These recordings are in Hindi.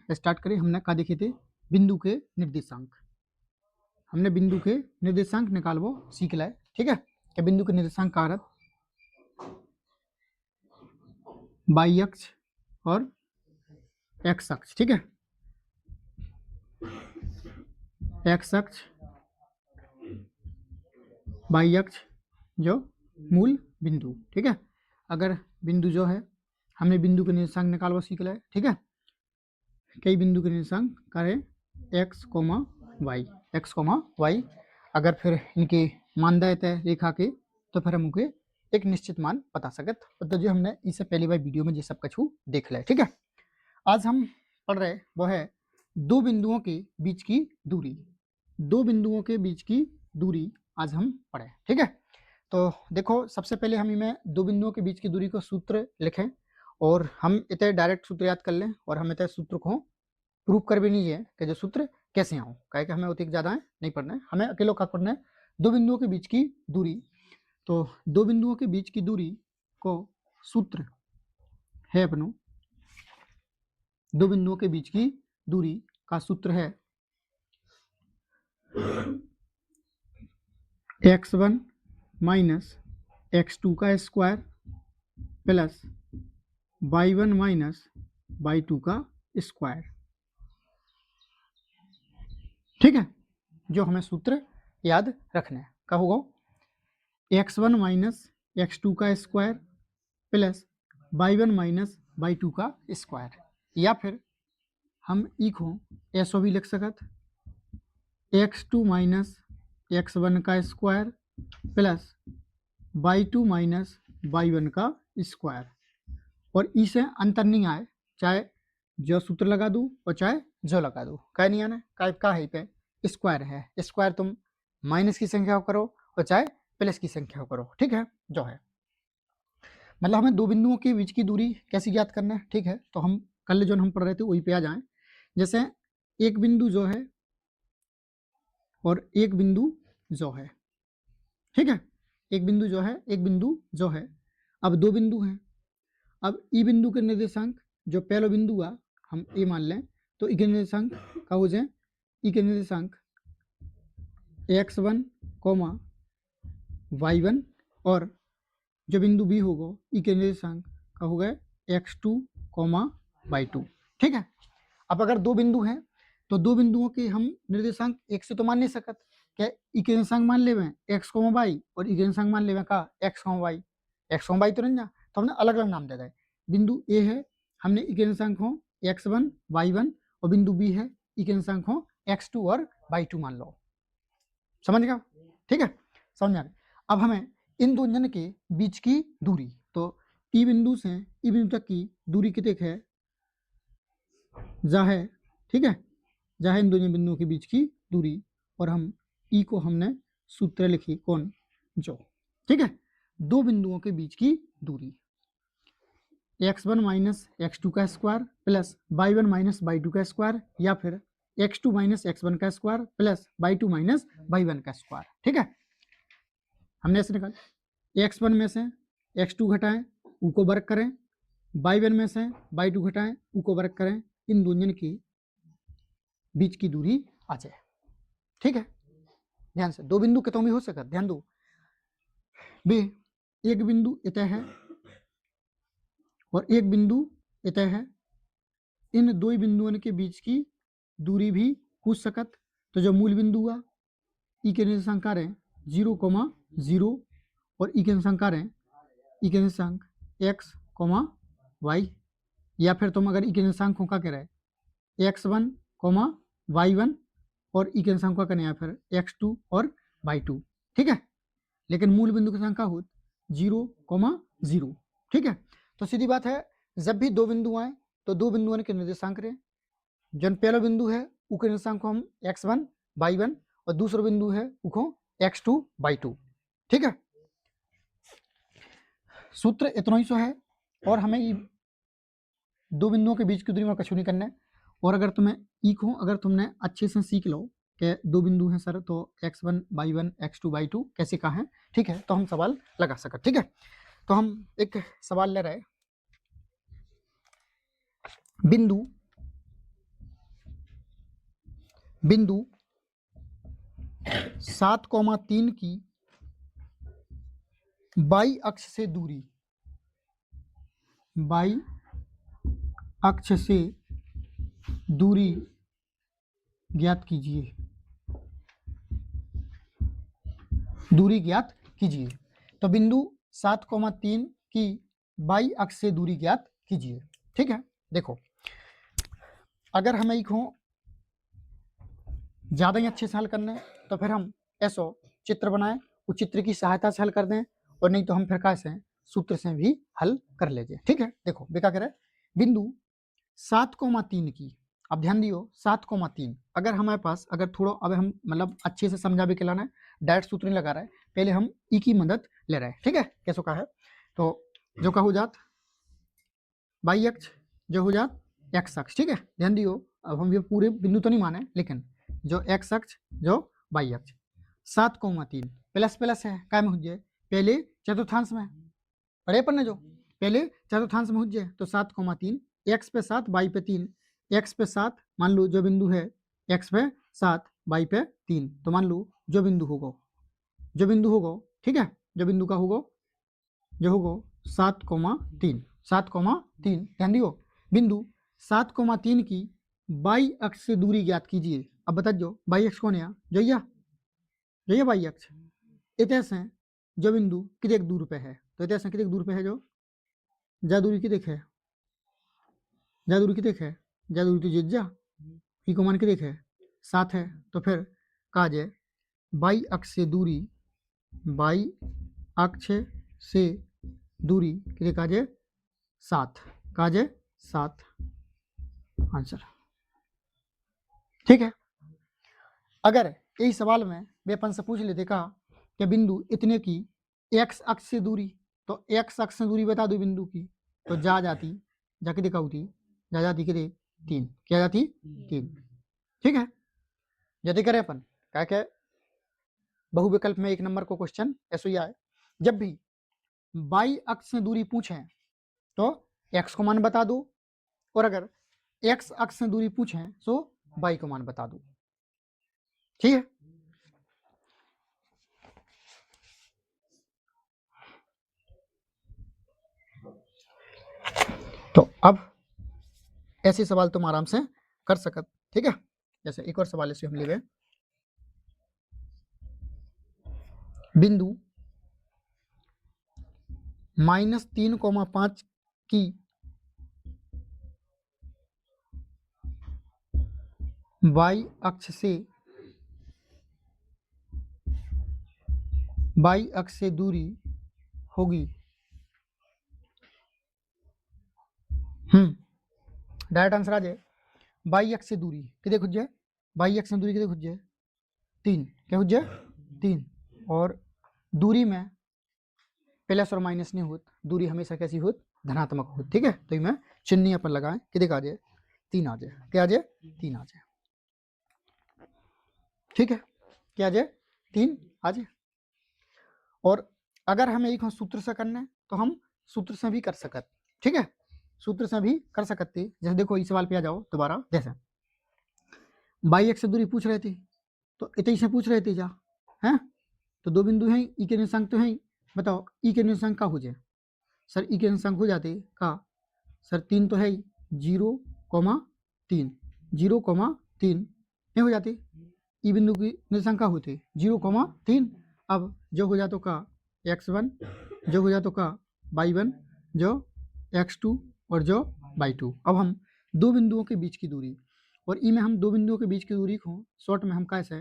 स्टार्ट करें। हमने क्या देखे थे, बिंदु के निर्देशांक। हमने बिंदु के निर्देशांक निकालबो सीख लाए, ठीक है। कि बिंदु के निर्देशांक का अर्थ y अक्ष और x अक्ष, ठीक है। x अक्ष y अक्ष जो मूल बिंदु, ठीक है। अगर बिंदु जो है हमने बिंदु के निर्देशांक निकालबो सीख लाए, ठीक है। कई बिंदु के निर्देशांक करें x, y। अगर फिर इनके मान देते हैं रेखा के तो फिर हमको एक निश्चित मान बता सकत, तो जो हमने इससे पहली बार वीडियो में ये सब कछु देख लिया, ठीक है। आज हम पढ़ रहे वो है दो बिंदुओं के बीच की दूरी। दो बिंदुओं के बीच की दूरी आज हम पढ़े, ठीक है। तो देखो, सबसे पहले हम इनमें दो बिंदुओं के बीच की दूरी को सूत्र लिखें और हम इतने डायरेक्ट सूत्र याद कर लें और हम इतने सूत्र को प्रूव कर भी नहीं है कि जो सूत्र कैसे आओ, कहे कि हमें उतनी ज़्यादा नहीं पढ़ना है, हमें अकेले का पढ़ना है दो बिंदुओं के बीच की दूरी। तो दो बिंदुओं के बीच की दूरी को सूत्र है अपनो, दो बिंदुओं के बीच की दूरी का सूत्र है x1 माइनस x2 का square plus y1 minus y2 का स्क्वायर, ठीक है। जो हमें सूत्र याद रखना है, क्या होगा, x1 माइनस x2 का square plus y1 minus y2 का स्क्वायर, या फिर हम ई को ऐसो भी लिख सकत x2 माइनस x1 का square plus y2 minus y1 का स्क्वायर। और इसे अंतर नहीं आए, चाहे जो सूत्र लगा दूँ और चाहे जो लगा दूँ, क्या नहीं आना, का है पे स्क्वायर है, स्क्वायर तुम माइनस की संख्या करो और चाहे प्लस की संख्या करो, ठीक है। जो है मतलब हमें दो बिंदुओं के बीच की दूरी कैसे ज्ञात करना है, ठीक है। तो हम कल जो हम पढ़ रहे थे वही पे आ जाएं। जैसे एक बिंदु जो है और एक बिंदु जो है, ठीक है। एक बिंदु जो है, एक बिंदु जो है, अब दो बिंदु हैं। अब ई बिंदु के निर्देशांक जो पहला बिंदु हुआ हम ए मान लें, तो ई के निर्देशांक का हो जाए, ई के निर्देशांक x1 कोमा y1 और जो बिंदु बी होगा ई के निर्देशांक का हो गए x2 कोमा y2, ठीक है। अब अगर दो बिंदु हैं तो दो बिंदुओं के हम निर्देशांक एक से तो मान नहीं सकत, क्या ई के निर्देशांक मान ले x कोमा y और ई के निर्देशांक मान ले का x कोमा y तो नहीं ना, तो हमने अलग अलग नाम दे दिए। बिंदु ए है, हमने ई के निर्देशांक हो x1 y1 और बिंदु बी है ई के निर्देशांक हो x2 और y2 मान लो, समझ गया, ठीक है। समझ में आ गया। अब हमें इन दो जन के बीच की दूरी, तो ई बिंदु से ई बिंदु तक की दूरी कितने है, जा है, ठीक है, जा है इन दोनों बिंदुओं के बीच की दूरी। और हम ई को हमने सूत्र लिखी कौन, जो, ठीक है। दो बिंदुओं के बीच की दूरी x1 माइनस x2 का square plus y1 minus y2 का स्क्वायर, या फिर x2 माइनस x1 का square plus y2 minus y1 का स्क्वायर, ठीक है। हमने ऐसे निकाला, x1 में से x2 घटाएं u को वर्ग करें, y1 में से y2 घटाएं u को वर्ग करें, इन दोनों की बीच की दूरी आ जाए, ठीक है। ध्यान से, दो बिंदु कितों भी हो सकता, ध्यान दो बे, एक बिंदु इतने है और एक बिंदु इतने है, इन दो बिंदुओं के बीच की दूरी भी पूछ सकत। तो जो मूल बिंदु हुआ ई के निर्देशांक है 0,0 और ई के निर्देशांक है ई के निर्देशांक x, y, या फिर तुम अगर ई के निर्देशांक का कह रहे x1, y1 और ई के निर्देशांक का करना है फिर x2 और y2, ठीक है। लेकिन मूल बिंदु की संख्या हो 0,0, ठीक है। तो सीधी बात है, जब भी दो बिंदु आए तो दो बिंदुओं के निर्देशांक रहे, जन पहला बिंदु है उ के निर्देशांक को हम x1, y1 और दूसरा बिंदु है उसको x2, y2, ठीक है। सूत्र इतना ही सो है और हमें दो बिंदुओं के बीच की दूरी में कछु नहीं करना है। और अगर तुम्हें ई को अगर तुमने अच्छे से सीख लो कि दो बिंदु हैं सर, तो x1, y1, x2, y2 कैसे कहाँ हैं, ठीक है, तो हम सवाल लगा सकते, ठीक है। तो हम एक सवाल ले रहे, बिंदु बिंदु 7,3 की बाई अक्ष से दूरी, बाई अक्ष से दूरी ज्ञात कीजिए, दूरी ज्ञात कीजिए। तो बिंदु 7,3 की बाई अक्ष से दूरी ज्ञात कीजिए। ठीक है, देखो अगर हमें इको ज़्यादा ही अच्छे से हल करना है तो फिर हम ऐसो चित्र बनाएं, उस चित्र की सहायता से हल कर दें, और नहीं तो हम फिर कैसे सूत्र से भी हल कर लीजिए। ठीक है, देखो बेका करे बिंदु 7,3 की, अब ध्यान दियो 7,3, अगर हमारे पास अगर थोड़ा अब हम मतलब अच्छे से समझा भी के लाना है, डायरेक्ट सूत्र नहीं लगा रहा है, पहले हम ई की मदद ले रहे हैं। ठीक है, कैसो का है तो जो का हो जात बाई अक्ष, जो हो जात एक्स अक्ष। ठीक है, ध्यान दियो अब हम ये पूरे बिंदु तो नहीं माने, लेकिन जो एक्स अक्ष जो बाई अक्ष 7,3 प्लस प्लस है काय में हो जाए पहले चतुर्थांश में पढ़े पर जो पहले चतुर्थांश में हो जाए तो 7,3 एक्स पे 7 बाई पे 3, एक्स पे 7 मान लो जो बिंदु है एक्स पे 7 बाई पे 3, तो मान लो जो बिंदु होगा ठीक है, जो बिंदु का होगा जो होगा 7,3 7,3, ध्यान दियो बिंदु 7,3 की बाई अक्ष से दूरी ज्ञात कीजिए। अब बता जो बाई अक्ष कौन है, जो ये बाई अक्ष इतिहास है जो बिंदु कितने दूर पे है, तो इतिहास कितने दूर पे है, जो जा दूरी की देखे जा दूरी की देखे जा दूरी तो जिज्जा ई को मान के देखे 7 है, तो फिर कहा जाए बाई अक्ष से दूरी, बाई अक्ष से दूरी कितने कहा जाए 7, कहा जाए 7 आंसर। ठीक है, अगर यही सवाल में वे अपन से पूछ लेते कहा कि बिंदु इतने की एक्स अक्ष से दूरी, तो एक्स अक्ष से दूरी बता दो बिंदु की, तो जा जाती जाके दिखा होती जा जाती कितने 3, क्या जाती 3। ठीक है, यदि करें अपन क्या क्या बहुविकल्प में 1 नंबर को क्वेश्चन ऐसा ही आए, जब भी बाई अक्ष से दूरी पूछें तो एक्स को मान बता दो, और अगर एक्स अक्ष से दूरी पूछें तो बाई को मान बता दो। ठीक है, तो अब ऐसे सवाल तुम आराम से कर सकत। ठीक है, जैसे एक और सवाल ऐसे हम ले गए, बिंदु -3,5 की बाई अक्ष से दूरी होगी, डायरेक्ट आंसर आ जाए बाई अक्ष से दूरी कितने खुद जाए, बाई अक्ष से दूरी कितने खुद जाए 3, क्या खुद जाए 3, और दूरी में प्लस और माइनस नहीं होत, दूरी हमेशा कैसी होत धनात्मक होत। ठीक है, तो मैं चिन्ह अपन लगाएं कितने आ जाए 3 आ जाए, क्या आ जाए 3 आ जाए। ठीक है, क्या आ जाए 3 आ जाए। और अगर हमें एक सूत्र से करना है तो हम सूत्र से भी कर सकते। ठीक है, सूत्र से भी कर सकते, जैसे देखो इस सवाल पे आ जाओ दोबारा, जैसे बाई अक्ष से दूरी पूछ रहे थे तो इतने से पूछ रहे थे जा हैं, तो 2 बिंदु हैं, ई के निर्देशांक तो हैं, बताओ ई के निर्देशांक का हो जाए सर, ई के निर्देशांक हो जाते का सर 3 तो है ही 0,3 0,3 नहीं हो जाते, ई बिंदु की निर्देशांक का होते 0,3, अब जो हो जातो का x1, जो हो जातो का y1, जो x2 और जो y2। अब हम 2 बिंदुओं के बीच की दूरी, और ई में हम 2 बिंदुओं के बीच की दूरी को शॉर्ट में हम कैसे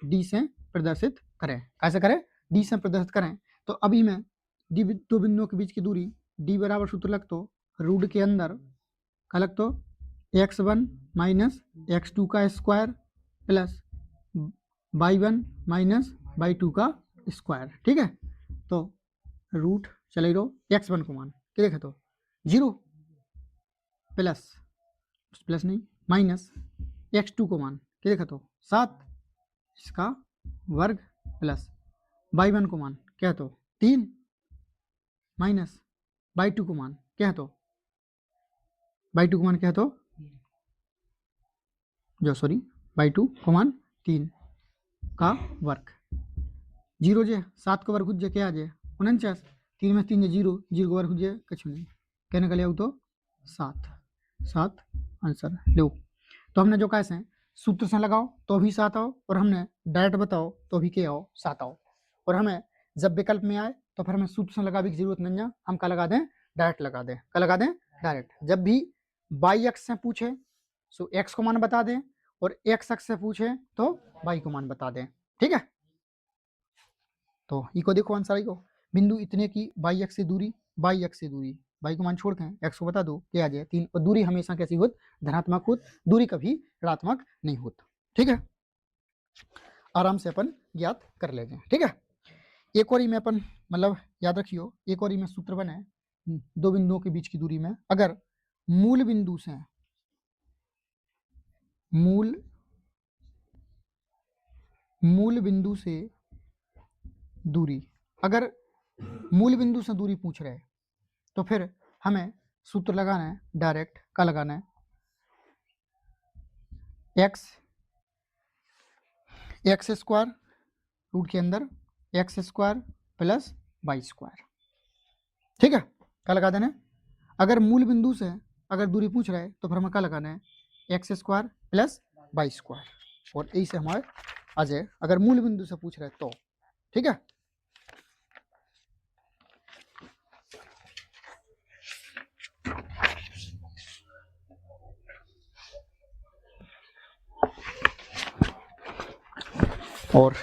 डी से प्रदर्शित करें, कैसे करें डी से प्रदर्शित करें, तो अभी में डी 2 बिंदुओं के बीच की दूरी डी बराबर सूत्र लग तो रूट के अंदर का लग तो x1 माइनस x2 का square plus y1 minus y2 का स्क्वायर। ठीक है, तो रूट चले रो x1 को मान क्या देखा तो 0 प्लस नहीं माइनस x2 को मान क्या देखा तो 7 इसका वर्ग प्लस y1 को मान क्या तो 3 माइनस y2 को मान क्या तो y2 को मान क्या तो जो सॉरी बाई 2 कमान 3 का वर्ग। 0 जे 7 का वर्ग हो जाए क्या आ जाए 49, 3 में 3 0 0 का वर्ग हो जाए कुछ नहीं, क्या निकले हो तो 7 आंसर लो। तो हमने जो कैसे हैं सूत्र से लगाओ तो भी 7 आओ, और हमने डायरेक्ट बताओ तो भी क्या आओ 7 आओ। और हमें जब विकल्प में आए तो फिर हमें सूत्र से लगाने की जरूरत नहीं है, हम क्या लगा दें डायरेक्ट लगा दें, क्या लगा दें डायरेक्ट। जब भी बाई एक्स से पूछे सो एक्स को मान बता दें, और एक्स एक्स से पूछे तो वाई को मान बता दें, ठीक है। तो ई को देखो आंसर आई को, बिंदु इतने की बाई एक्स से दूरी, बाई एक्स से दूरी, बाई को मान छोड़ के एक्स को बता दो क्या आ जाए 3, और दूरी हमेशा कैसी होत धनात्मक होत, दूरी कभी ऋणात्मक नहीं होत, ठीक है। आराम से अपन ज्ञात कर लेंगे, ठीक है। एक और ही में अपन मतलब याद रखियो, एक और ही में सूत्र बने दो बिंदुओं के बीच की दूरी में, अगर मूल बिंदु से मूल बिंदु से दूरी, अगर मूल बिंदु से दूरी पूछ रहे तो फिर हमें सूत्र लगाना है डायरेक्ट, का लगाना है एक्स स्क्वायर रूट के अंदर X square plus Y square, ठीक है। क्या लगा देना है, अगर मूल बिंदु से अगर दूरी पूछ रहा है तो फिर हमें क्या लगाना है X square plus Y square, और यही से हमारे आ जाए अगर मूल बिंदु से पूछ रहे हैं तो, ठीक है। और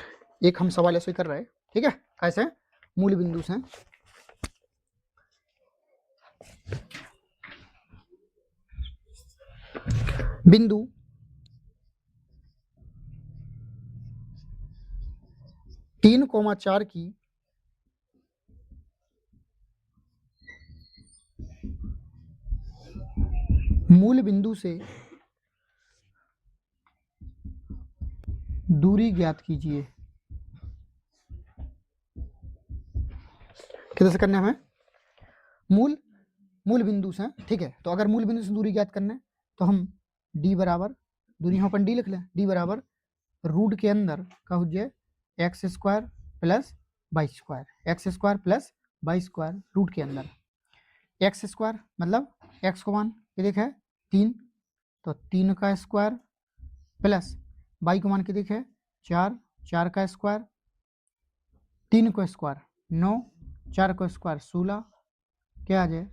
एक हम सवाल ऐसे कर रहे हैं, ठीक है, कैसे मूल बिंदु से बिंदु तीन कोमा 4 की मूल बिंदु से दूरी ज्ञात कीजिए। कैसे करना है हमें, मूल बिंदु से, ठीक है। तो अगर मूल बिंदु से दूरी ज्ञात करना है तो हम d बराबर, दूरी यहाँ पर d लिख लें, d बराबर रूट के अंदर का हो जाए X square plus Y square, X square plus Y square root के अंदर एक्स स्क्वायर मतलब एक्स को मान के देखे 3, तो 3 का स्क्वायर प्लस वाई को मान के देखे 4, 4 का स्क्वायर, 3 को स्क्वायर 9, 4 को स्क्वायर 16, क्या आ जाए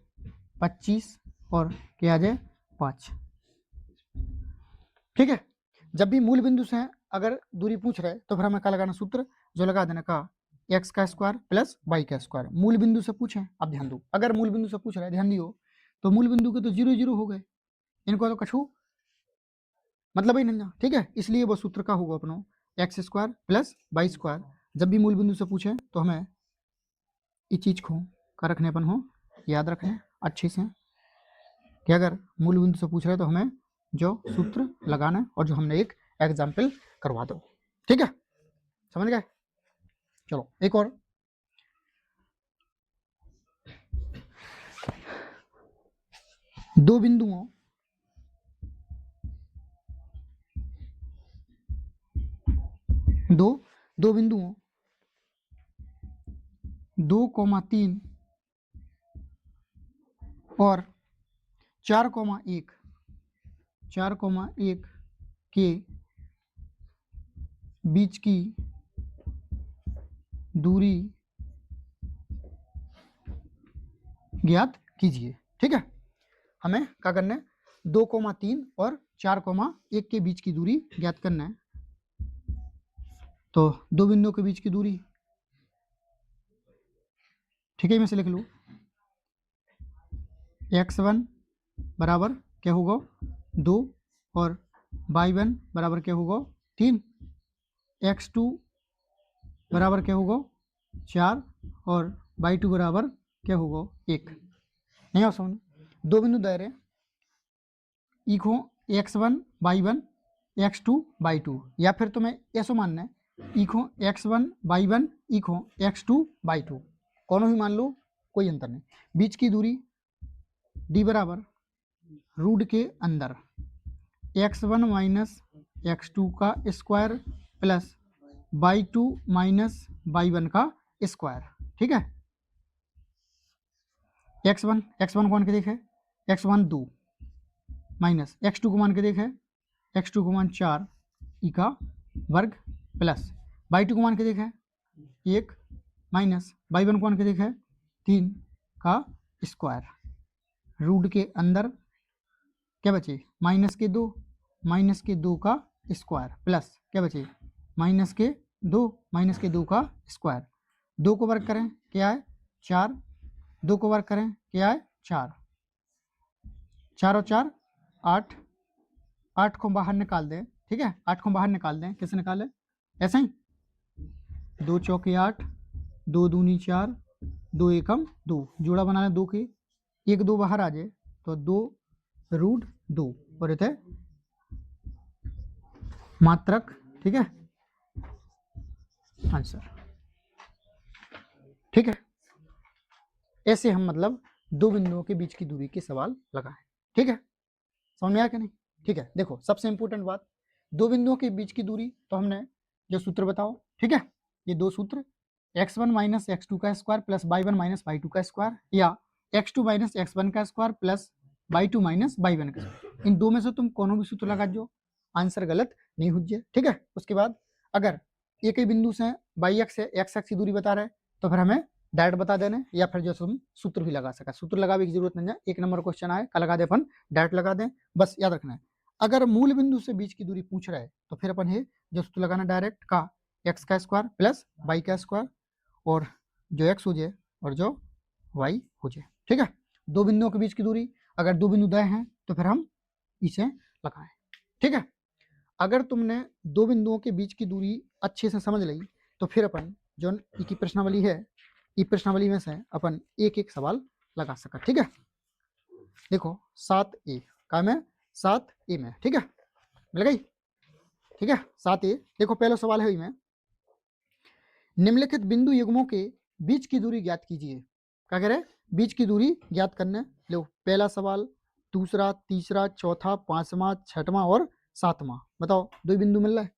25, और क्या आ जाए 5, ठीक है। जब भी मूल बिंदु से अगर दूरी पूछ रहे तो फिर हमें क्या लगाना सूत्र, जो लगा देना का एक्स का स्क्वायर प्लस वाई का स्क्वायर। मूल बिंदु से पूछे, अब ध्यान दो, अगर मूल बिंदु से पूछ रहे ध्यान दियो तो मूल बिंदु के तो 0 0 हो गए, इनको तो कछू मतलब ही नहीं, ठीक है। इसलिए वो सूत्र का होगा अपनो X square plus Y square. जब भी मूल बिंदु से पूछे तो हमें इस चीज को का रखने अपन हो याद रखने अच्छे से, कि अगर मूल बिंदु से पूछ रहे तो हमें जो सूत्र लगाना है, और जो हमने एक एग्जाम्पल करवा दो, ठीक है, समझ गए। चलो एक और, दो बिंदुओं दो बिंदुओं 2,3 और 4,1 के बीच की दूरी ज्ञात कीजिए, ठीक है। हमें क्या करना है 2,3 और 4,1 के बीच की दूरी ज्ञात करना है। तो दो बिंदुओं के बीच की दूरी, ठीक है, मैं से लिख लूँ x1 बराबर क्या होगा 2, और y1 बराबर क्या होगा 3, x2 बराबर क्या होगा 4, और y2 बराबर क्या होगा 1। नहीं हो समझ, दो बिंदु दायरे eco x1 y1 x2 y2, या फिर तुम्हें ऐसा मानना है eco x1 y1 eco x2 y2, कौन भी मान लो कोई अंतर नहीं। बीच की दूरी d बराबर रूट के अंदर x1 माइनस x2 का square plus y2 minus y1 का स्क्वायर। ठीक है, x1 को मान के देखे x1 2 माइनस x2 को मान के देखे x2 को मान 4 ई का वर्ग प्लस y2 को मान के देखे 1 माइनस y1 को मान के देखे 3 का स्क्वायर। रूट के अंदर क्या बचे माइनस के 2 का स्क्वायर प्लस क्या बचे माइनस के 2 का स्क्वायर। 2 को वर्ग करें क्या है 4, 2 को वर्ग करें क्या है 4, 4 और 4 8, 8 को बाहर निकाल दें। ठीक है, 8 को बाहर निकाल दें, कैसे निकालें ऐसे ही 2 चौके 8, 2 दूनी 4, 2 एकम 2, जोड़ा बना लें 2 की, 1 2 बाहर आ जाए तो 2 रूट 2 और इथे मात्रक। ठीक है, आंसर। ठीक है, ऐसे हम मतलब दो बिंदुओं के बीच की दूरी के सवाल लगाएं। ठीक है, समझ में आया कि नहीं? ठीक है, देखो सबसे इंपॉर्टेंट बात, दो बिंदुओं के बीच की दूरी, तो हमने जो सूत्र बताओ। ठीक है, ये दो सूत्र x1 माइनस x2 का square plus y1 minus y2 का स्क्वायर, या x2 माइनस x1 का square plus y2 minus y1 का स्क्वायर। इन दो में से तुम कोनो भी सूत्र लगा जो, आंसर गलत नहीं हो जाए। ठीक है, उसके बाद अगर एक ही बिंदु से y एक्स से x एक्स की दूरी बता रहे तो फिर हमें डायरेक्ट बता देने, या फिर जो तुम सूत्र भी लगा सका, सूत्र लगाने की जरूरत नहीं है। 1 नंबर क्वेश्चन आए का लगा दे, अपन डायरेक्ट लगा दें, बस याद रखना है। अगर मूल बिंदु से बीच की दूरी पूछ रहा है तो फिर अपन है जो सूत्र लगाना डायरेक्ट का x का स्क्वायर प्लस y का स्क्वायर, और जो x हो जाए और जो y हो जाए। ठीक है, दो बिंदुओं के बीच की दूरी, अगर दो बिंदु दय हैं तो फिर हम इसे लगाएं। ठीक है, अगर तुमने दो बिंदुओं के बीच की दूरी अच्छे से समझ ली तो फिर अपन जो की प्रश्नावली है, ई प्रश्नावली में से अपन एक एक सवाल लगा सका। ठीक है, देखो 7A का में 7A में। ठीक है, मिल गई। ठीक है, 7A देखो पहला सवाल है में, निम्नलिखित बिंदु युग्मों के बीच की दूरी ज्ञात कीजिए। क्या कह रहे, बीच की दूरी ज्ञात करने। लो पहला सवाल, दूसरा, तीसरा, चौथा, पांचवा, छठवां और सातवां, बताओ दो बिंदु मिल रहा है,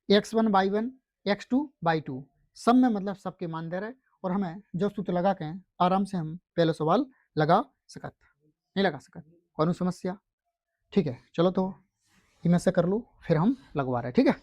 x1 y1 x2 y2, सब में मतलब सबके मान दे रहे, और हमें जो सूत्र लगा के आराम से हम पहला सवाल लगा सकत, नहीं लगा सकत कौन समस्या। ठीक है, चलो तो इनमें से कर लो, फिर हम लगवा रहे हैं। ठीक है।